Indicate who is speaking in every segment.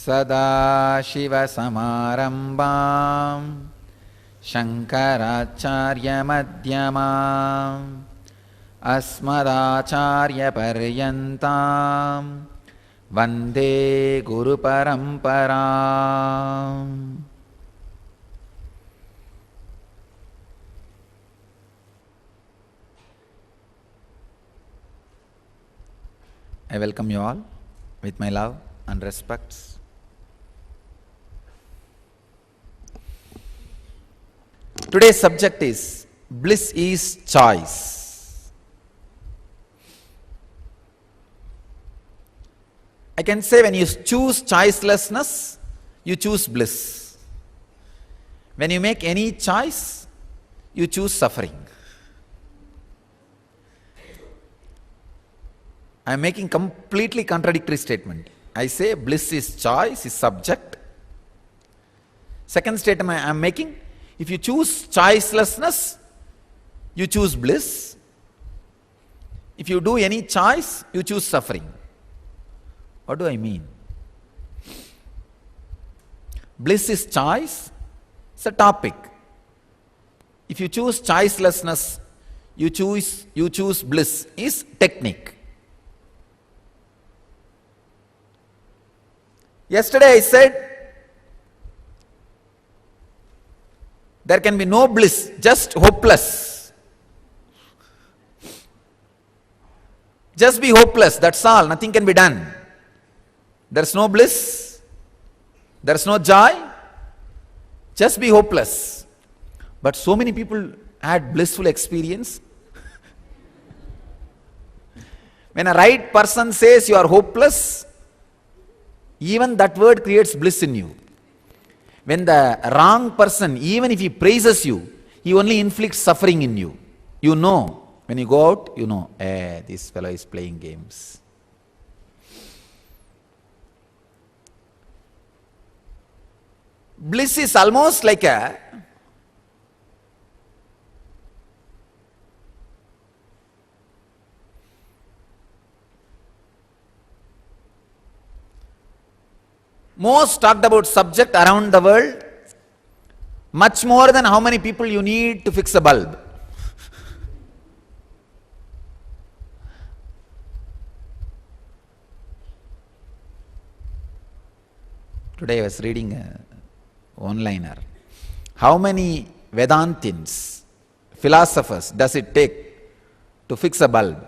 Speaker 1: सदाशिवसमारम्भां शङ्कराचार्यमध्यमाम् अस्मदाचार्यपर्यन्तां वन्दे गुरुपरम्पराम्. I welcome you all with my love and respects. Today's subject is bliss is choice. I can say when you choose choicelessness, you choose bliss. When you make any choice, you choose suffering. I am making completely contradictory statement. I say bliss is choice, is subject. Second statement I am making, if you choose choicelessness, you choose bliss. If you do any choice, you choose suffering. What do I mean? Bliss is choice, it's a topic. If you choose choicelessness, you choose bliss, is technique. Yesterday I said, there can be no bliss, just hopeless. Just be hopeless, that's all, nothing can be done. There's no bliss, there's no joy, just be hopeless. But so many people had blissful experience. When a right person says you are hopeless, even that word creates bliss in you. When the wrong person, even if he praises you, he only inflicts suffering in you. You know, when you go out, you know, this fellow is playing games. Bliss is almost like a most talked about subject around the world, much more than how many people you need to fix a bulb. Today I was reading a one-liner. How many Vedantins, philosophers, does it take to fix a bulb?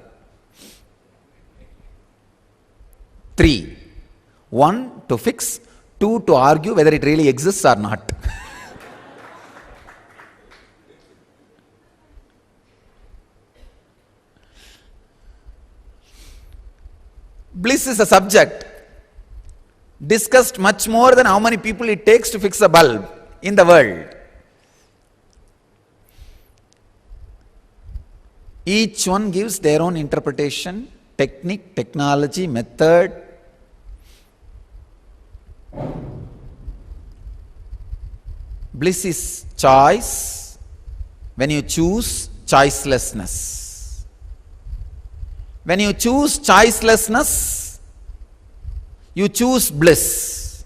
Speaker 1: 3. 1 to fix, 2 to argue whether it really exists or not. Bliss is a subject discussed much more than how many people it takes to fix a bulb in the world. Each one gives their own interpretation, technique, technology, method. Bliss is choice when you choose choicelessness. When you choose choicelessness, you choose bliss.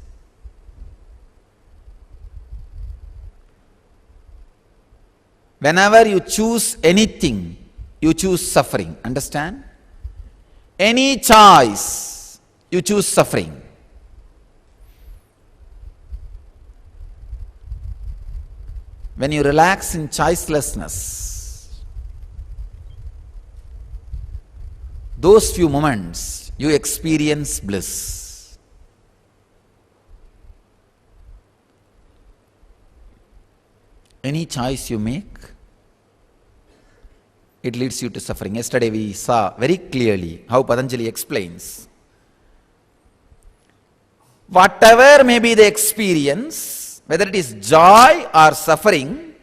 Speaker 1: Whenever you choose anything, you choose suffering. Understand? Any choice, you choose suffering. When you relax in choicelessness, those few moments you experience bliss. Any choice you make, it leads you to suffering. Yesterday we saw very clearly how Patanjali explains. Whatever may be the experience, whether it is joy or suffering,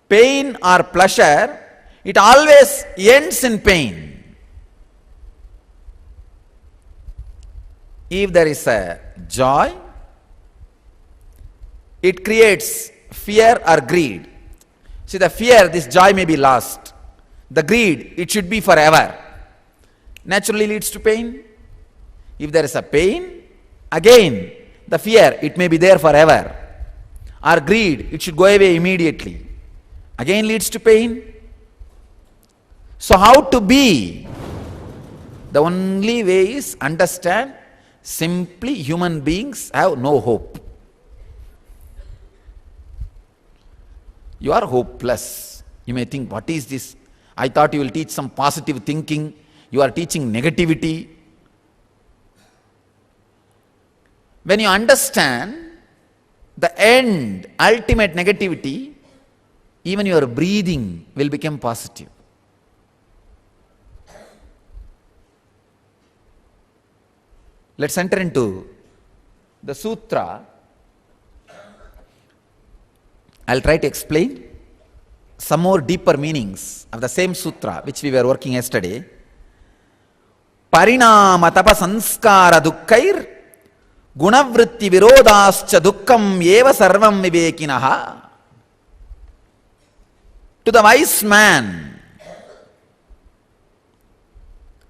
Speaker 1: pain or pleasure, it always ends in pain. If there is a joy, it creates fear or greed. See, the fear, this joy may be lost. The greed, it should be forever. Naturally leads to pain. If there is a pain, Again, the fear, it may be there forever. Or greed, it should go away immediately. Again leads to pain. So how to be? The only way is understand simply human beings have no hope. You are hopeless. You may think, what is this? I thought you will teach some positive thinking. You are teaching negativity. When you understand the end, ultimate negativity, even your breathing will become positive. Let's enter into the sutra. I'll try to explain some more deeper meanings of the same sutra which we were working yesterday. Parinama tapa sanskara dukkair gunavritti virodascha dukkam eva sarvam vivekinaha. To the wise man,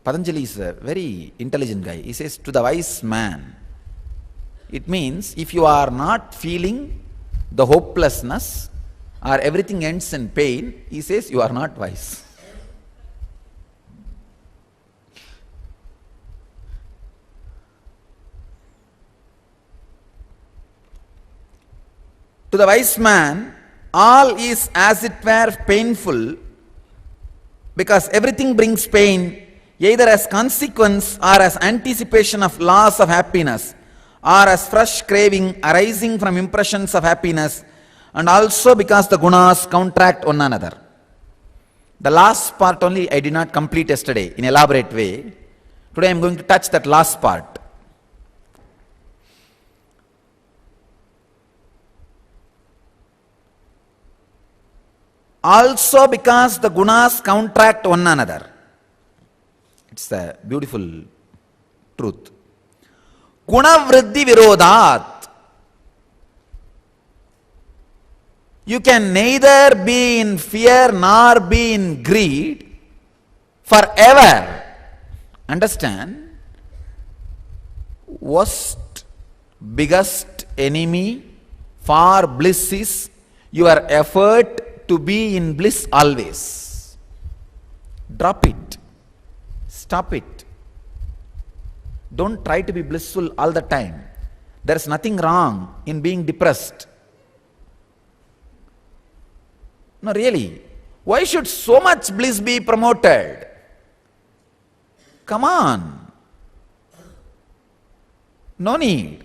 Speaker 1: Patanjali is a very intelligent guy. He says, to the wise man. It means if you are not feeling the hopelessness or everything ends in pain, he says you are not wise. To the wise man, all is as it were painful, because everything brings pain, either as consequence or as anticipation of loss of happiness, or as fresh craving arising from impressions of happiness, and also because the gunas counteract one another. The last part only I did not complete yesterday in elaborate way. Today I am going to touch that last part. Also because the gunas counteract one another. It's a beautiful truth. Guna vriddhi virodat. You can neither be in fear nor be in greed forever. Understand? Worst, biggest enemy for bliss is your effort to be in bliss always. Drop it. Stop it. Don't try to be blissful all the time. There is nothing wrong in being depressed. No, really. Why should so much bliss be promoted? Come on. No need.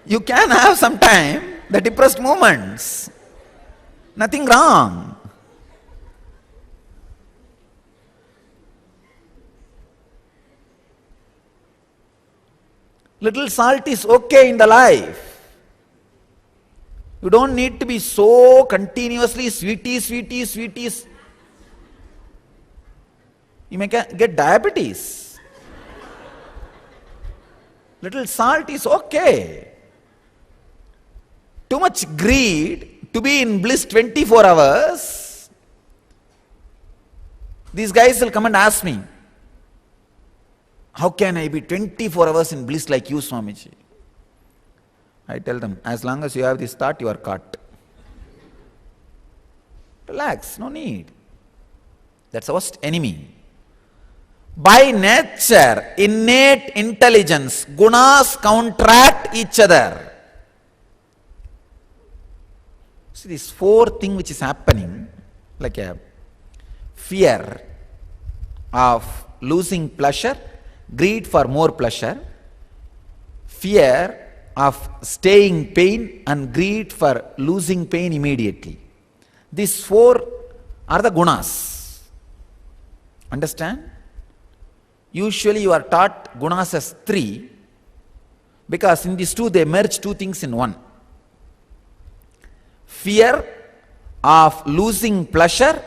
Speaker 1: You can have some time the depressed moments. Nothing wrong. Little salt is okay in the life. You don't need to be so continuously sweeties. You may get diabetes. Little salt is okay. Too much greed to be in bliss 24 hours. These guys will come and ask me, how can I be 24 hours in bliss like you, Swamiji? I tell them, as long as you have this thought, you are caught. Relax, no need. That's the worst enemy. By nature, innate intelligence, gunas counteract each other. See, this fourth thing which is happening, like a fear of losing pleasure, greed for more pleasure, fear of staying pain, and greed for losing pain immediately. These four are the gunas. Understand? Usually you are taught gunas as three, because in these two they merge two things in one. Fear of losing pleasure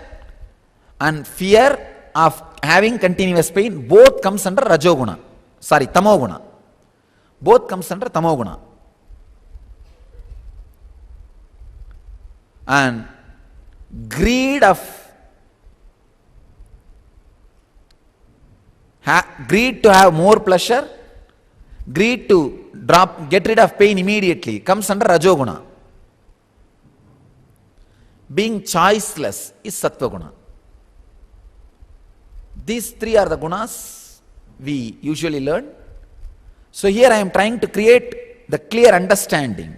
Speaker 1: and fear of having continuous pain, both comes under Rajoguna. Tamoguna. Both comes under Tamoguna. And greed of greed to have more pleasure, greed to get rid of pain immediately comes under Rajoguna. Being choiceless is Sattva Guna. These three are the gunas we usually learn. So here I am trying to create the clear understanding.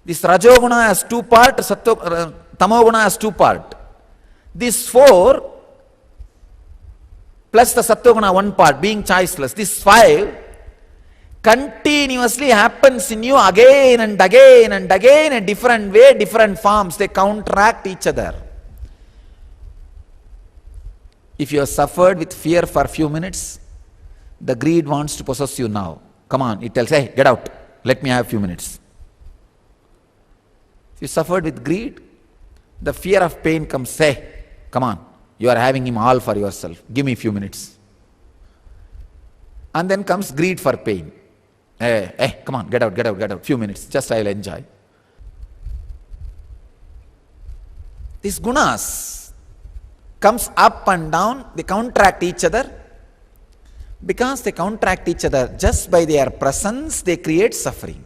Speaker 1: This Rajoguna has two parts, Tamoguna has two parts. These four plus the Sattva-guna one part, being choiceless, these five continuously happens in you again and again and again in different way, different forms. They counteract each other. If you have suffered with fear for a few minutes, the greed wants to possess you now. Come on, it tells, hey, get out, let me have a few minutes. If you suffered with greed, the fear of pain comes, hey, come on, you are having him all for yourself, give me a few minutes. And then comes greed for pain. Hey, come on, get out, few minutes, just I will enjoy. These gunas comes up and down, they counteract each other. Because they counteract each other, just by their presence, they create suffering.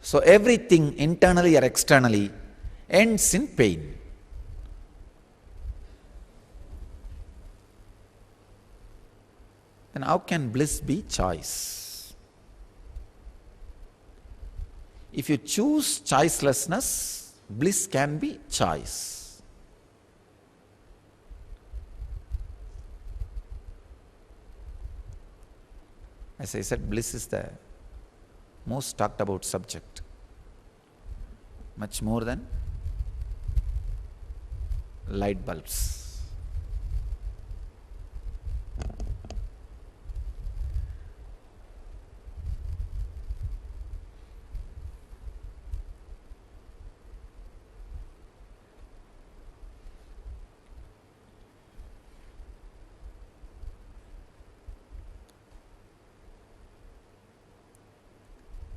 Speaker 1: So everything internally or externally ends in pain. Then how can bliss be choice? If you choose choicelessness, bliss can be choice. As I said, bliss is the most talked about subject, much more than light bulbs.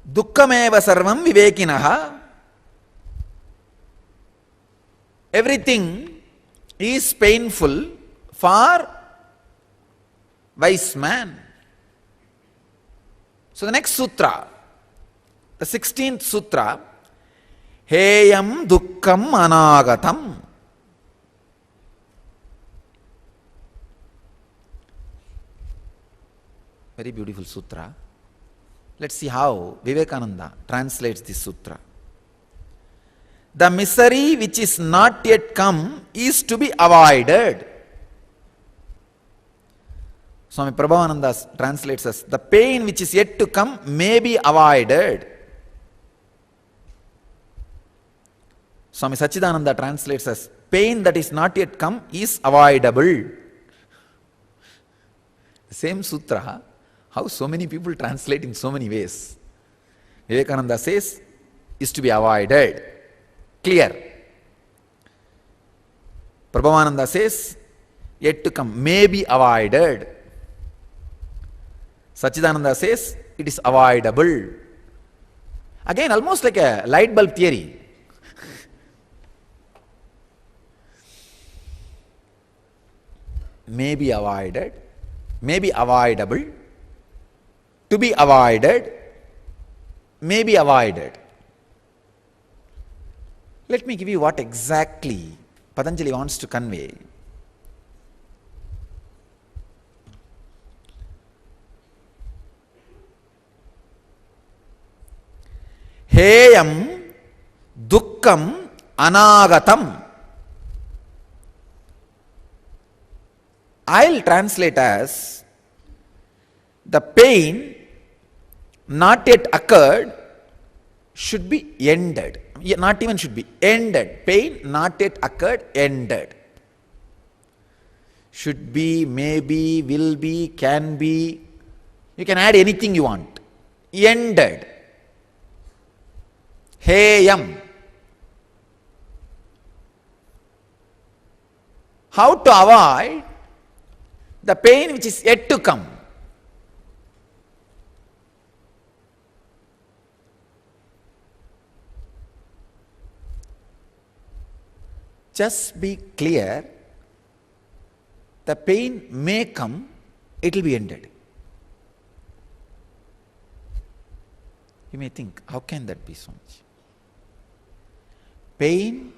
Speaker 1: Dukkhameva sarvam vivekinaha. Everything is painful for wise man. So the next sutra, the 16th sutra, Heyam Dukkham Anagatam. Very beautiful sutra. Let's see how Vivekananda translates this sutra. The misery which is not yet come is to be avoided. Swami Prabhavananda translates as, the pain which is yet to come may be avoided. Swami Sachidananda translates as, pain that is not yet come is avoidable. The same sutra, how so many people translate in so many ways. Vivekananda says, is to be avoided. Clear. Prabhavananda says, yet to come, may be avoided. Sachidananda says, it is avoidable. Again, almost like a light bulb theory. May be avoided, may be avoidable, to be avoided, may be avoided. Let me give you what exactly Patanjali wants to convey. Heyam Dukkham Anagatam. I'll translate as, the pain not yet occurred should be ended. Not even should be, ended. Pain not yet occurred, ended. Should be, may be, will be, can be. You can add anything you want. Ended. Heyam. How to avoid the pain which is yet to come? Just be clear the pain may come, it will be ended. You may think, how can that be so much? Pain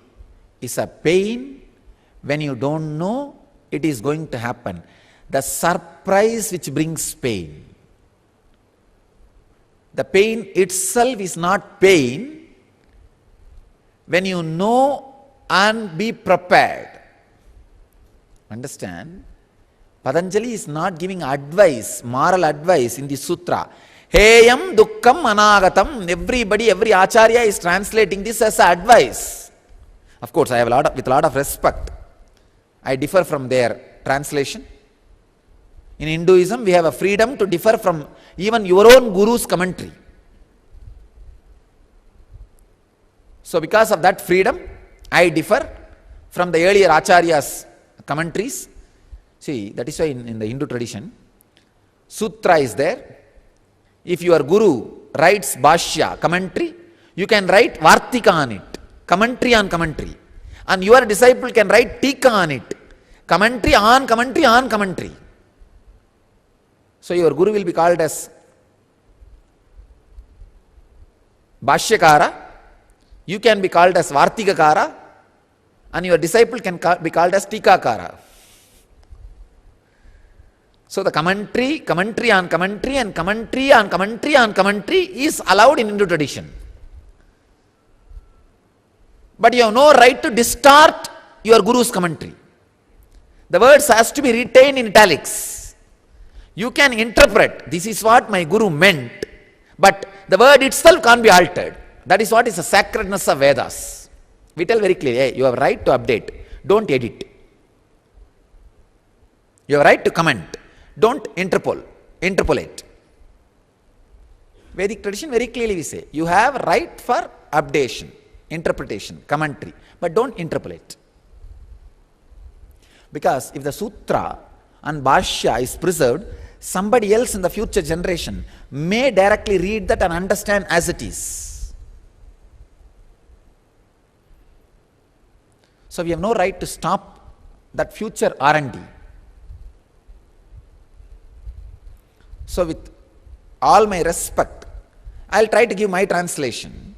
Speaker 1: is a pain when you don't know it is going to happen. The surprise which brings pain. The pain itself is not pain when you know and be prepared. Understand? Patanjali is not giving advice, moral advice in the sutra. Heyam dukkam anagatam. Everybody, every acharya is translating this as advice. Of course, I have with a lot of respect. I differ from their translation. In Hinduism, we have a freedom to differ from even your own guru's commentary. So because of that freedom, I differ from the earlier acharyas' commentaries. See, that is why in the Hindu tradition, sutra is there. If your guru writes bhashya, commentary, you can write vartika on it, commentary on commentary. And your disciple can write tika on it, commentary on commentary on commentary. So your guru will be called as bhashyakara, you can be called as vartikakara, and your disciple can be called as tikakara. So the commentary on commentary and commentary on commentary on commentary is allowed in Hindu tradition. But you have no right to distort your guru's commentary. The words has to be retained in italics. You can interpret, this is what my guru meant, but the word itself can't be altered. That is what is the sacredness of Vedas. We tell very clearly, hey, you have right to update, don't edit. You have right to comment, don't interpolate. Vedic tradition very clearly we say, you have right for updation, interpretation, commentary, but don't interpolate. Because if the sutra and bhashya is preserved, somebody else in the future generation may directly read that and understand as it is. So we have no right to stop that future R&D. So with all my respect, I'll try to give my translation.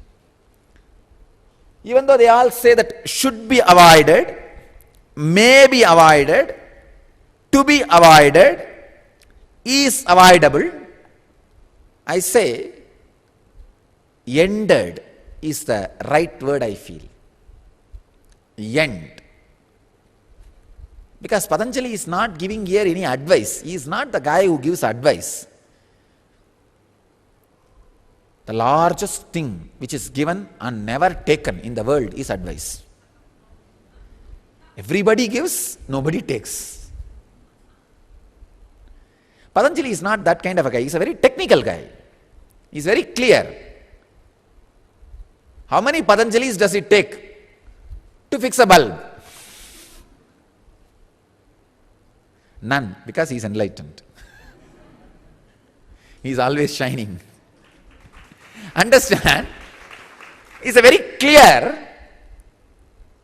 Speaker 1: Even though they all say that should be avoided, may be avoided, to be avoided, is avoidable, I say ended is the right word I feel. End. Because Patanjali is not giving here any advice. He is not the guy who gives advice. The largest thing which is given and never taken in the world is advice. Everybody gives, nobody takes. Patanjali is not that kind of a guy. He is a very technical guy. He is very clear. How many Patanjalis does it take to fix a bulb? None, because he is enlightened. He is always shining. Understand? He is a very clear,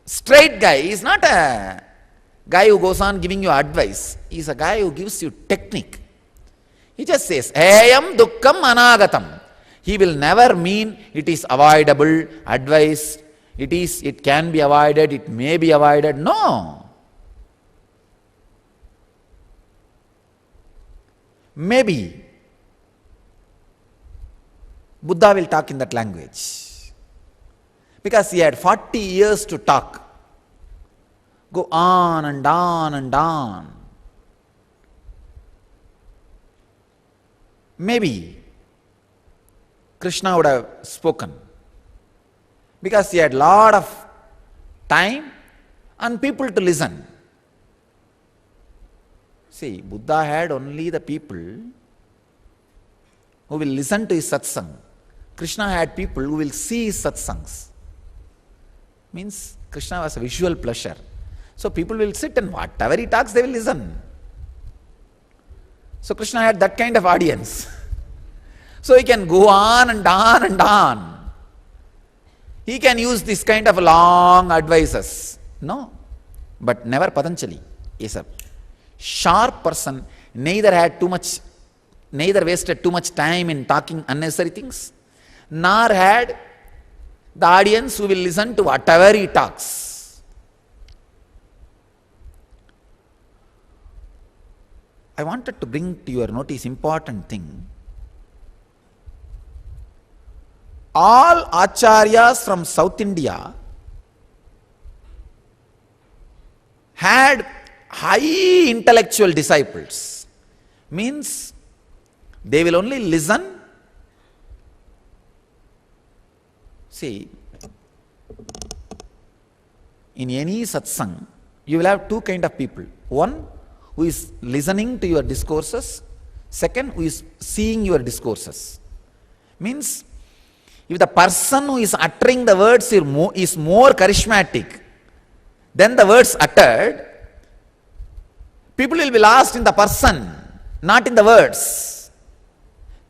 Speaker 1: straight guy. He is not a guy who goes on giving you advice. He is a guy who gives you technique. He just says, Ayam dukkam anagatam. He will never mean it is avoidable, advice, it can be avoided, it may be avoided. No. Maybe Buddha will talk in that language. Because he had 40 years to talk. Go on and on and on. Maybe Krishna would have spoken. Because he had lot of time and people to listen. See, Buddha had only the people who will listen to his satsang. Krishna had people who will see his satsangs. Means Krishna was a visual pleasure. So people will sit and whatever he talks, they will listen. So Krishna had that kind of audience. So he can go on and on and on. He can use this kind of long advices. No. But never Patanjali. Yes, sir. sharp person neither wasted too much time in talking unnecessary things, nor had the audience who will listen to whatever he talks. I wanted to bring to your notice important thing. All acharyas from South India had high intellectual disciples. Means they will only listen. See, in any satsang, you will have two kind of people. One who is listening to your discourses. Second, who is seeing your discourses. Means, if the person who is uttering the words is more charismatic than the words uttered, people will be lost in the person, not in the words.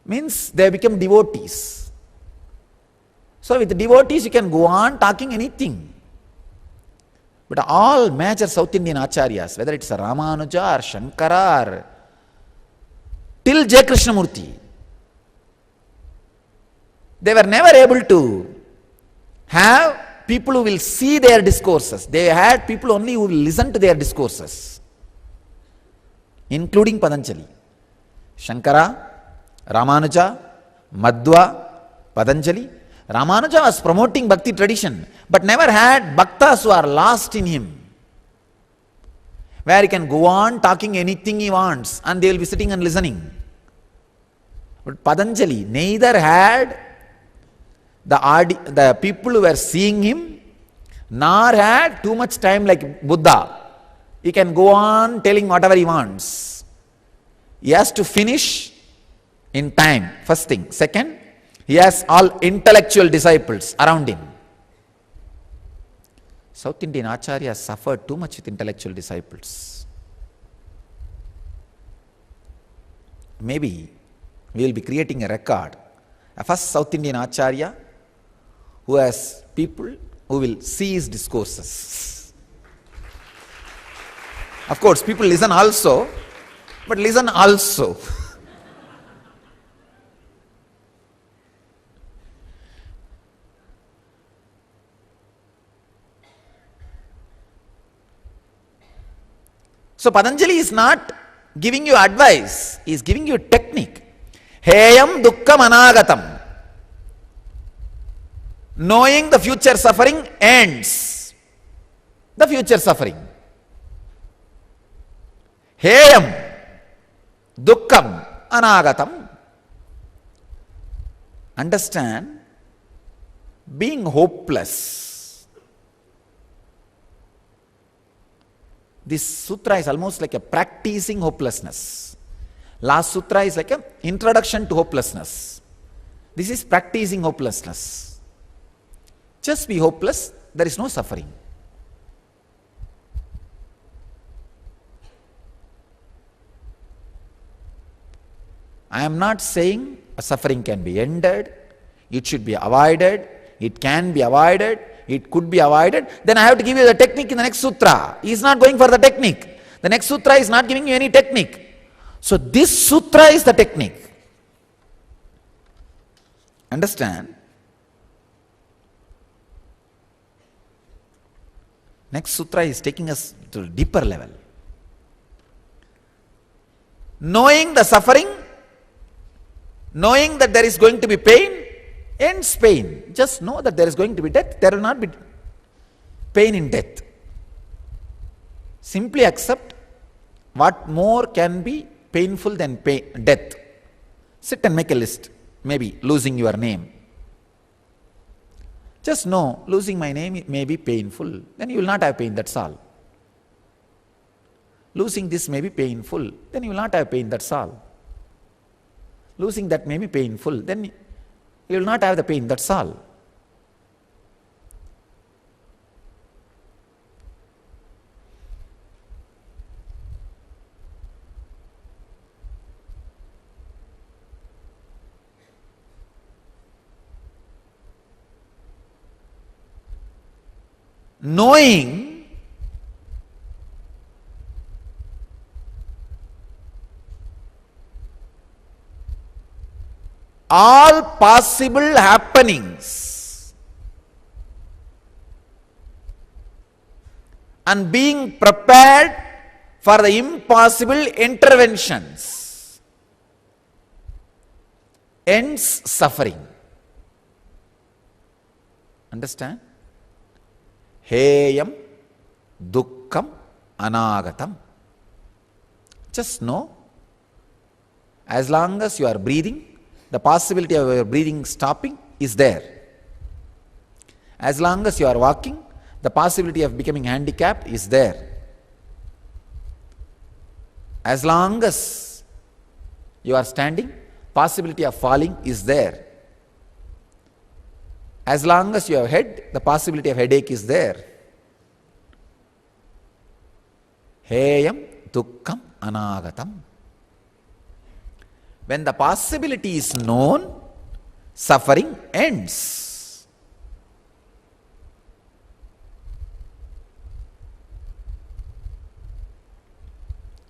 Speaker 1: Means they become devotees. So with devotees you can go on talking anything. But all major South Indian acharyas, whether it's Ramanuja or Shankara or till J. Krishnamurti, they were never able to have people who will see their discourses. They had people only who will listen to their discourses, including Patanjali. Shankara, Ramanuja, Madhva, Patanjali. Ramanuja was promoting bhakti tradition, but never had bhaktas who are lost in him, where he can go on talking anything he wants and they will be sitting and listening. But Patanjali neither had the people who were seeing him, nor had too much time like Buddha. He can go on telling whatever he wants. He has to finish in time, first thing. Second, he has all intellectual disciples around him. South Indian acharyas suffered too much with intellectual disciples. Maybe we will be creating a record. A first South Indian acharya who has people who will see his discourses. Of course, people listen also, but listen also. So Patanjali is not giving you advice, he is giving you technique. Heyam dukkham anagatam. Knowing the future suffering ends the future suffering. Heyam dukkham anagatam. Understand, being hopeless. This sutra is almost like a practicing hopelessness. Last sutra is like an introduction to hopelessness. This is practicing hopelessness. Just be hopeless, there is no suffering. I am not saying a suffering can be ended, it should be avoided, it can be avoided, it could be avoided. Then I have to give you the technique in the next sutra. He is not going for the technique. The next sutra is not giving you any technique. So this sutra is the technique. Understand? Next sutra is taking us to a deeper level. Knowing the suffering, knowing that there is going to be pain, ends pain. Just know that there is going to be death. There will not be pain in death. Simply accept what more can be painful than death. Sit and make a list. Maybe losing your name. Just know, losing my name may be painful. Then you will not have pain, that's all. Losing this may be painful. Then you will not have pain, that's all. Losing that may be painful. Then you will not have the pain, that's all. Knowing all possible happenings and being prepared for the impossible interventions ends suffering. Understand? Heyam dukkam anagatam. Just know, as long as you are breathing, the possibility of your breathing stopping is there. As long as you are walking, the possibility of becoming handicapped is there. As long as you are standing, possibility of falling is there. As long as you have head, the possibility of headache is there. Heyam dukkam anagatam. When the possibility is known, suffering ends.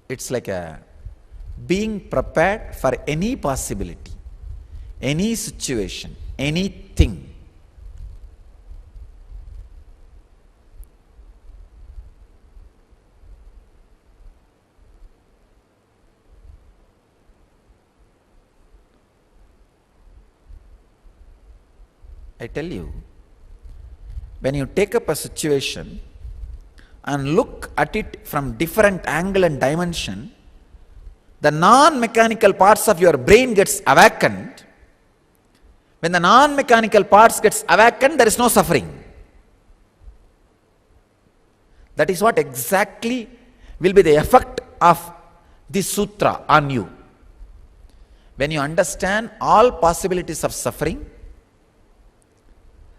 Speaker 1: It's like being prepared for any possibility, any situation, anything. I tell you, when you take up a situation and look at it from different angle and dimension, the non-mechanical parts of your brain gets awakened. When the non-mechanical parts gets awakened, there is no suffering. That is what exactly will be the effect of this sutra on you. When you understand all possibilities of suffering,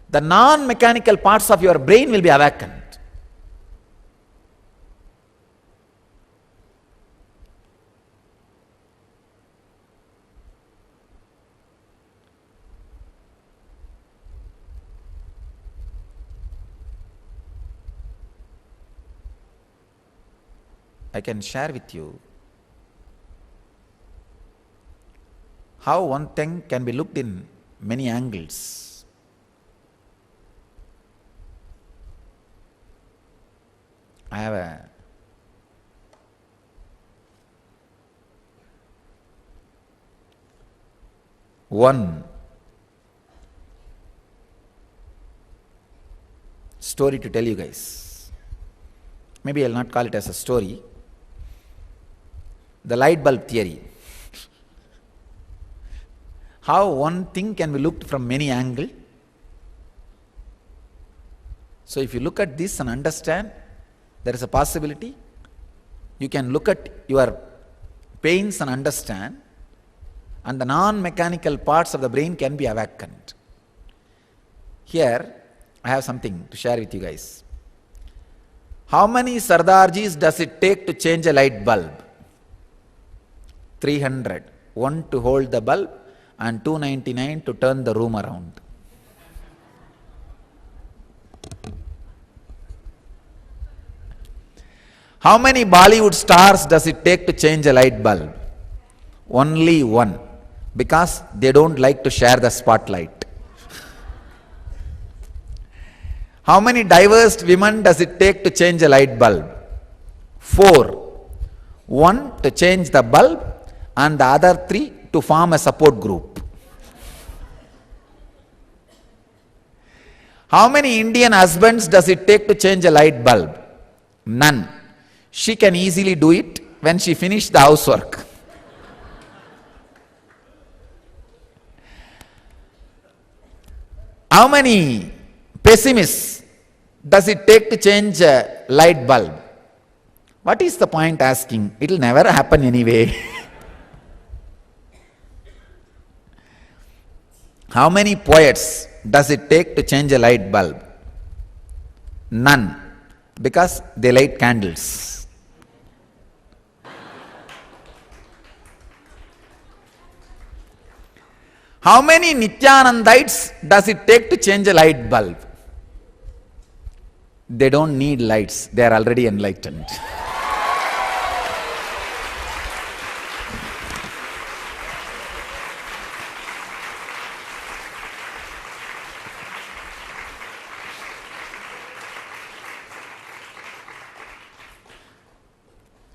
Speaker 1: the non-mechanical parts of your brain will be awakened. I can share with you how one thing can be looked in many angles. I have one story to tell you guys. Maybe I'll not call it as a story. The light bulb theory. How one thing can be looked from many angles. So if you look at this and understand, there is a possibility. You can look at your pains and understand, and the non-mechanical parts of the brain can be awakened. Here, I have something to share with you guys. How many Sardarjis does it take to change a light bulb? 300. 1 to hold the bulb and 299 to turn the room around. How many Bollywood stars does it take to change a light bulb? Only one, because they don't like to share the spotlight. How many divorced women does it take to change a light bulb? 4. 1 to change the bulb and the other 3 to form a support group. How many Indian husbands does it take to change a light bulb? None. She can easily do it when she finishes the housework. How many pessimists does it take to change a light bulb? What is the point asking? It will never happen anyway. How many poets does it take to change a light bulb? None, because they light candles. How many Nityanandites does it take to change a light bulb? They don't need lights, they are already enlightened.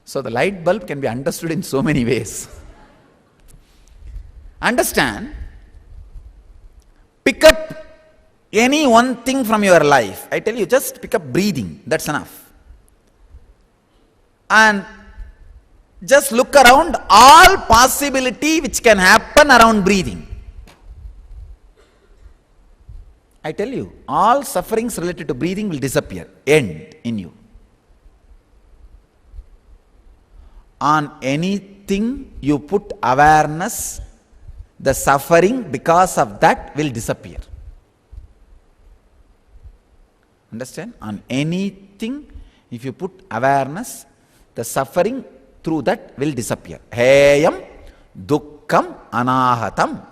Speaker 1: So the light bulb can be understood in so many ways. Understand, pick up any one thing from your life. I tell you, just pick up breathing, that's enough. And just look around all possibility which can happen around breathing. I tell you, all sufferings related to breathing will disappear, end in you. On anything you put awareness, the suffering because of that will disappear. Understand? On anything, if you put awareness, the suffering through that will disappear. Heyam dukkam anahatam.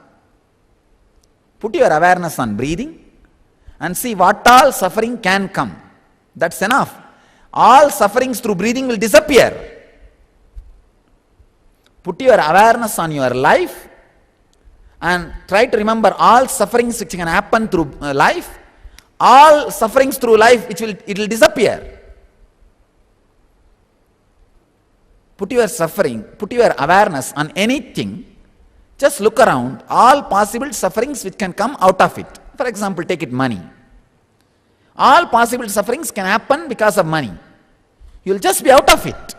Speaker 1: Put your awareness on breathing and see what all suffering can come. That's enough. All sufferings through breathing will disappear. Put your awareness on your life and try to remember all sufferings which can happen through life. All sufferings through life, it will disappear. Put your awareness on anything. Just look around all possible sufferings which can come out of it. For example, take it money. All possible sufferings can happen because of money. You will just be out of it.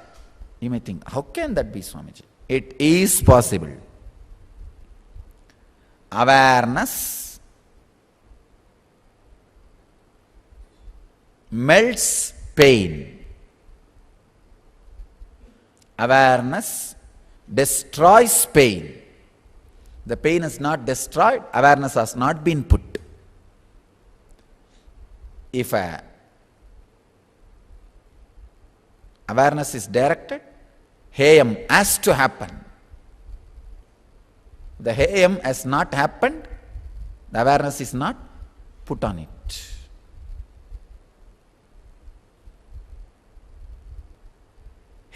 Speaker 1: You may think, how can that be, Swamiji? It is possible. Awareness melts pain. Awareness destroys pain. The pain is not destroyed, awareness has not been put. If awareness is directed, heyam has to happen. The heyam has not happened, the awareness is not put on it.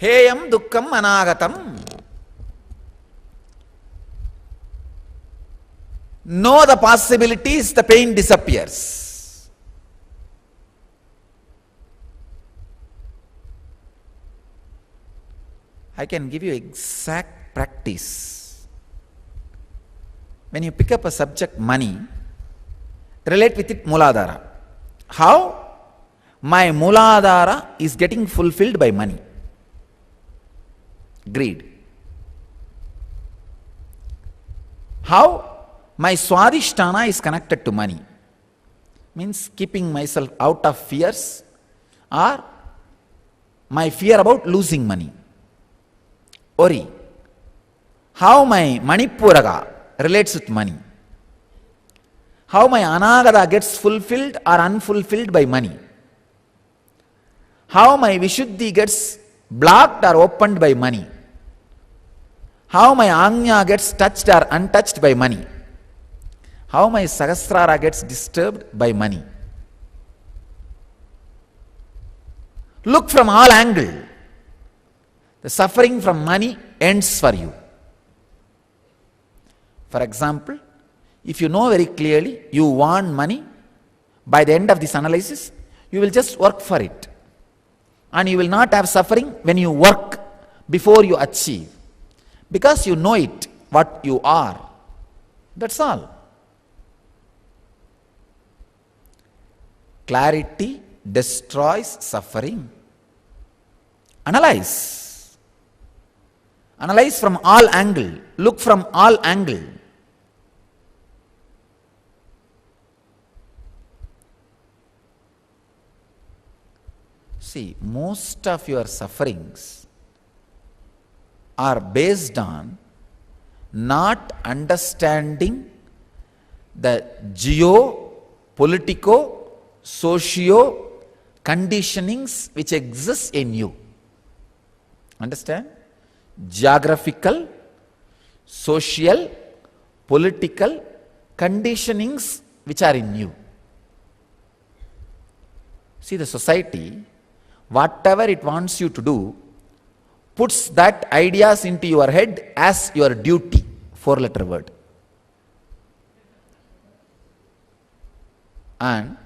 Speaker 1: Heyam dukkam anagatam. Know the possibilities, the pain disappears. I can give you exact practice. When you pick up a subject, money, relate with it Mooladhara. How? My Mooladhara is getting fulfilled by money. Greed. How? My Swadhisthana is connected to money. Means keeping myself out of fears or my fear about losing money. Ori. How my Manipuraga relates with money. How my Anagata gets fulfilled or unfulfilled by money. How my Vishuddhi gets blocked or opened by money. How my Agnya gets touched or untouched by money. How my Sahasrara gets disturbed by money. Look from all angles. The suffering from money ends for you. For example, if you know very clearly you want money, by the end of this analysis, you will just work for it. And you will not have suffering when you work before you achieve. Because you know it, what you are. That's all. Clarity destroys suffering. Analyze. Analyze from all angles. Look from all angles. See, most of your sufferings are based on not understanding the geo-politico socio conditionings which exist in you. Understand? Geographical, social, political conditionings which are in you. See, the society, whatever it wants you to do, puts that ideas into your head as your duty. 4-letter word. And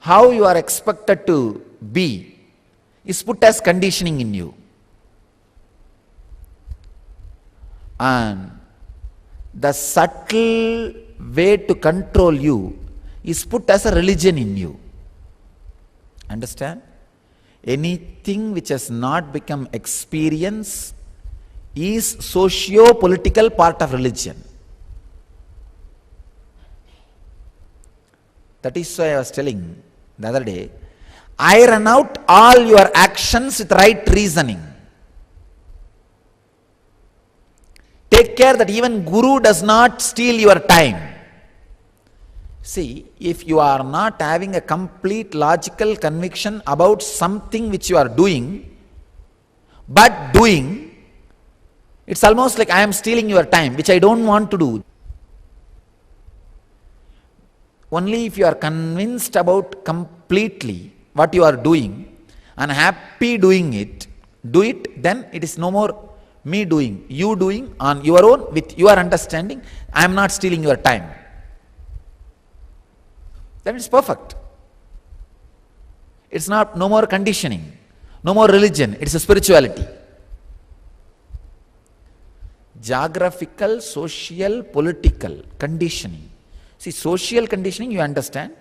Speaker 1: how you are expected to be is put as conditioning in you. And the subtle way to control you is put as a religion in you. Understand? Anything which has not become experience is socio-political part of religion. That is why I was telling the other day, iron out all your actions with right reasoning. Take care that even Guru does not steal your time. See, if you are not having a complete logical conviction about something which you are doing, but doing, it's almost like I am stealing your time, which I don't want to do. Only if you are convinced about completely what you are doing and happy doing it, do it, then it is no more me doing, you doing on your own with your understanding. I am not stealing your time. Then it's perfect. It's not, no more conditioning, no more religion, it's a spirituality. Geographical, social, political conditioning. See, social conditioning you understand,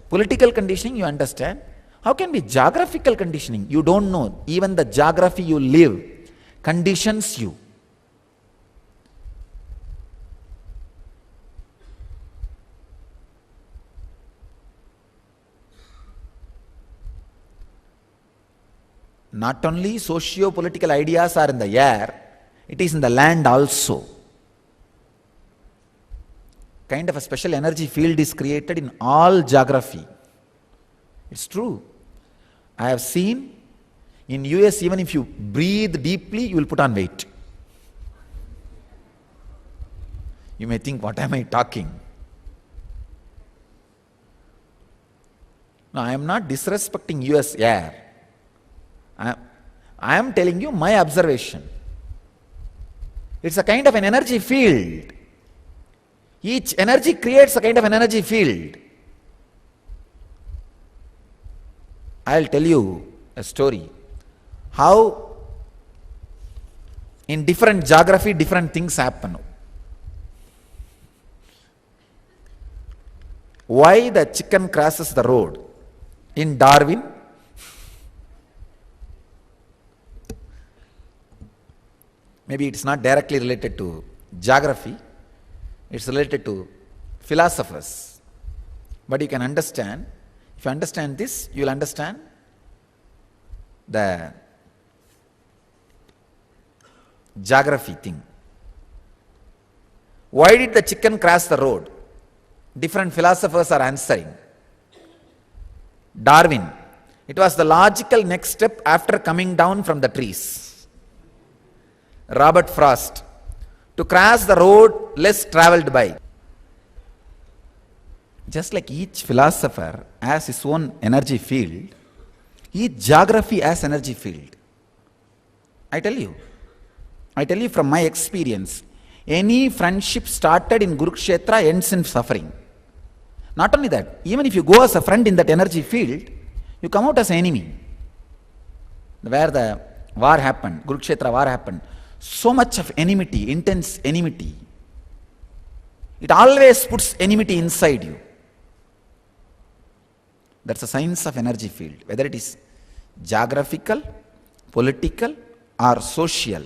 Speaker 1: political conditioning you understand. How can be geographical conditioning? You don't know. Even the geography you live conditions you. Not only socio-political ideas are in the air, it is in the land also. Kind of a special energy field is created in all geography. It's true. I have seen in US, even if you breathe deeply, you will put on weight. You may think, what am I talking? No, I am not disrespecting US air. I am telling you my observation. It's a kind of an energy field. Each energy creates a kind of an energy field. I'll tell you a story. How in different geography, different things happen. Why the chicken crosses the road? In Darwin, maybe it's not directly related to geography, it's related to philosophers. But you can understand, if you understand this, you will understand the geography thing. Why did the chicken cross the road? Different philosophers are answering. Darwin, it was the logical next step after coming down from the trees. Robert Frost, to cross the road less traveled by. Just like each philosopher has his own energy field, each geography has energy field. I tell you from my experience, any friendship started in Kurukshetra ends in suffering. Not only that, even if you go as a friend in that energy field, you come out as an enemy. Where the war happened, Kurukshetra war happened, so much of enmity, intense enmity. It always puts enmity inside you. That's the science of energy field, whether it is geographical, political, or social.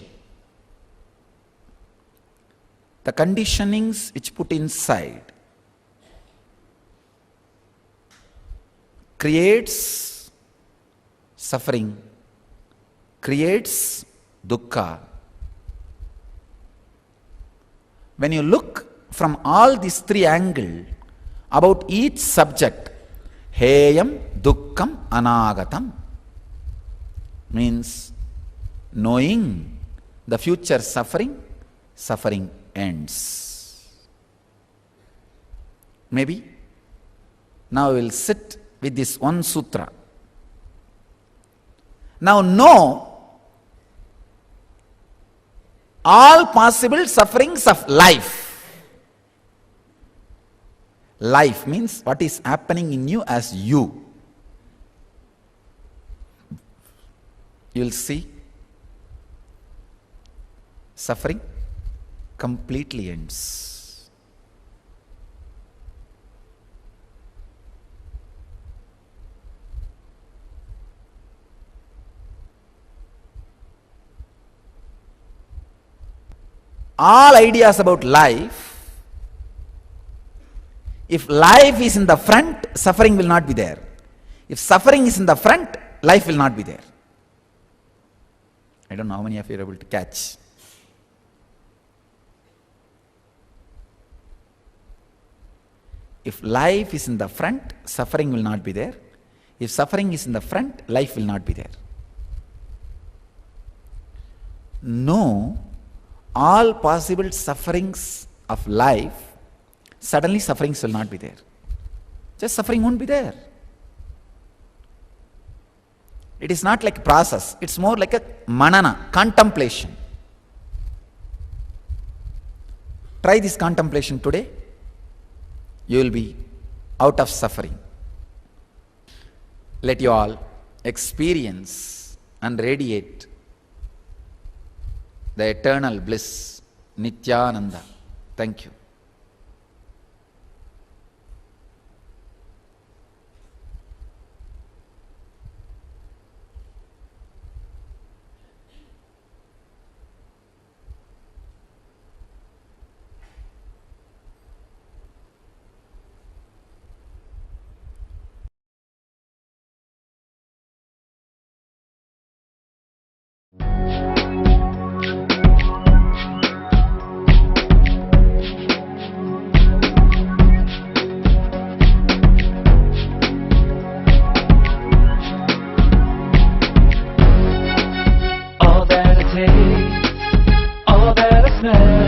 Speaker 1: The conditionings which put inside creates suffering, creates dukkha. When you look from all these three angles about each subject, heyam, dukkham, anagatam, means knowing the future suffering, suffering ends. Maybe now we will sit with this one sutra. Now know all possible sufferings of life. Life means what is happening in you as you. you will see suffering completely ends. All ideas about life, if life is in the front, suffering will not be there. If suffering is in the front, life will not be there. I don't know how many of you are able to catch. If life is in the front, suffering will not be there. If suffering is in the front, life will not be there. No, all possible sufferings of life, suddenly sufferings will not be there. Just suffering won't be there. It is not like a process, it's more like a manana, contemplation. Try this contemplation today. You will be out of suffering. Let you all experience and radiate the eternal bliss, Nityananda. Thank you.
Speaker 2: All that I take, all that I smell.